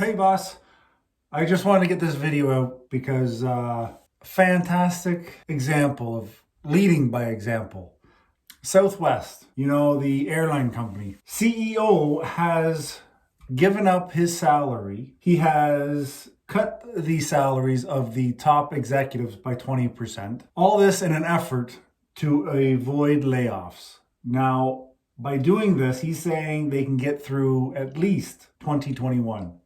Hey boss, I just wanted to get this video out because fantastic example of leading by example. Southwest, the airline company. CEO has given up his salary. He has cut the salaries of the top executives by 20%. All this in an effort to avoid layoffs. Now, by doing this, he's saying they can get through at least 2021.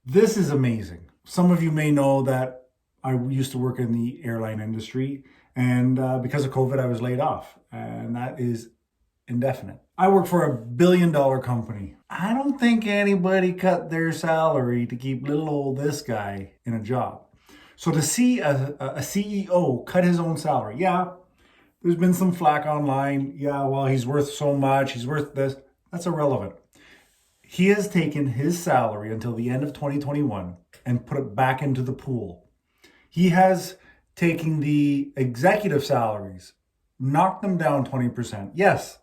This is amazing. Some of you may know that I used to work in the airline industry, and because of COVID, I was laid off, and that is indefinite. I work for $1 billion company. I don't think anybody cut their salary to keep little old this guy in a job. So to see a CEO cut his own salary, yeah, there's been some flack online. Yeah, well, he's worth so much, he's worth this. That's irrelevant. He has taken his salary until the end of 2021 and put it back into the pool. He has taken the executive salaries, knocked them down 20%. Yes,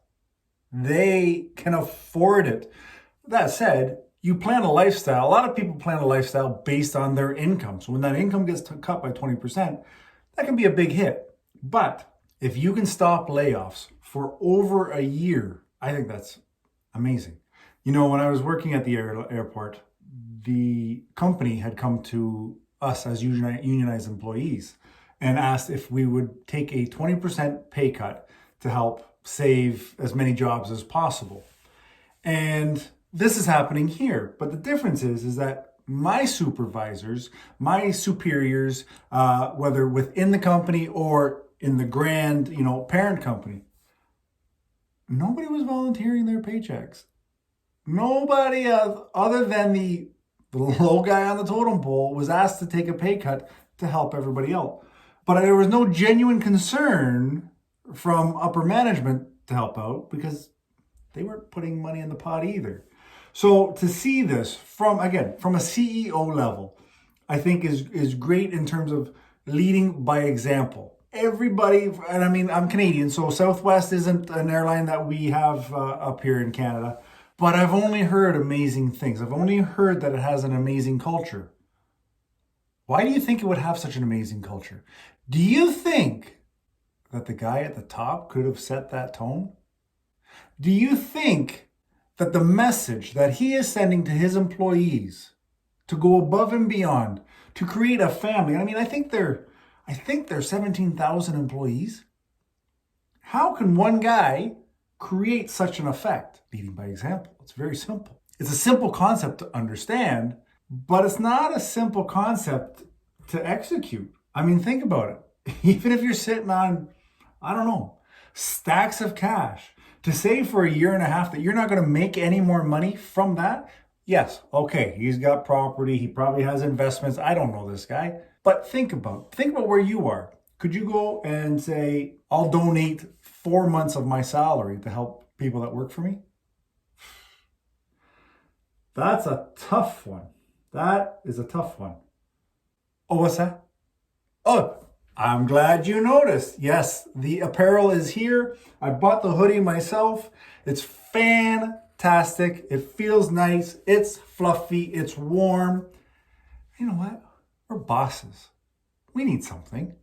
they can afford it. That said, you plan a lifestyle. A lot of people plan a lifestyle based on their income. So when that income gets cut by 20%, that can be a big hit. But if you can stop layoffs for over a year, I think that's amazing. When I was working at the airport, the company had come to us as unionized employees and asked if we would take a 20% pay cut to help save as many jobs as possible. And this is happening here. But the difference is that my supervisors, my superiors, whether within the company or in the grand, parent company, nobody was volunteering their paychecks. Nobody other than the low guy on the totem pole was asked to take a pay cut to help everybody else. But there was no genuine concern from upper management to help out because they weren't putting money in the pot either. So to see this from a CEO level, I think is great in terms of leading by example. Everybody, and I'm Canadian, so Southwest isn't an airline that we have up here in Canada. But I've only heard amazing things. I've only heard that it has an amazing culture. Why do you think it would have such an amazing culture? Do you think that the guy at the top could have set that tone? Do you think that the message that he is sending to his employees to go above and beyond, to create a family? I think they're 17,000 employees. How can one guy create such an effect? Leading by example. It's very simple. It's a simple concept to understand, but it's not a simple concept to execute. Think about it. Even if you're sitting on, stacks of cash, to say for a year and a half that you're not going to make any more money from that, yes, okay, he's got property, he probably has investments. I don't know this guy, but think about where you are. Could you go and say, I'll donate 4 months of my salary to help people that work for me? That's a tough one. That is a tough one. Oh, what's that? Oh, I'm glad you noticed. Yes, the apparel is here. I bought the hoodie myself. It's fantastic. It feels nice. It's fluffy. It's warm. You know what? We're bosses. We need something.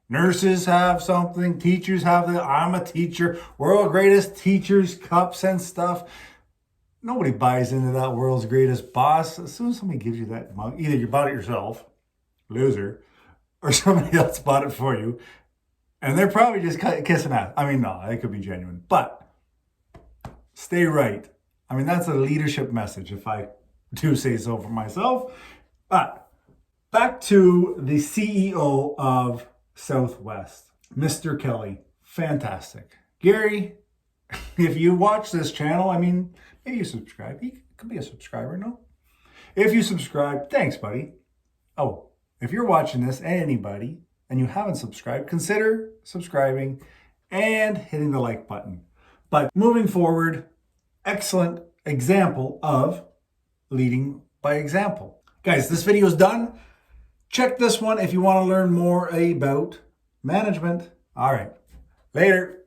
Nurses have something. Teachers have I'm a teacher. World's greatest teachers, cups and stuff. Nobody buys into that world's greatest boss. As soon as somebody gives you that mug, either you bought it yourself, loser, or somebody else bought it for you, and they're probably just kissing ass. No, it could be genuine, but stay right. That's a leadership message, if I do say so for myself. But back to the CEO of Southwest, Mr. Kelly. Fantastic. Gary, if you watch this channel, maybe you subscribe. You could be a subscriber, no? If you subscribe, thanks, buddy. Oh, if you're watching this, anybody, and you haven't subscribed, consider subscribing and hitting the like button. But moving forward, excellent example of leading by example. Guys, this video is done. Check this one if you want to learn more about management. All right, later.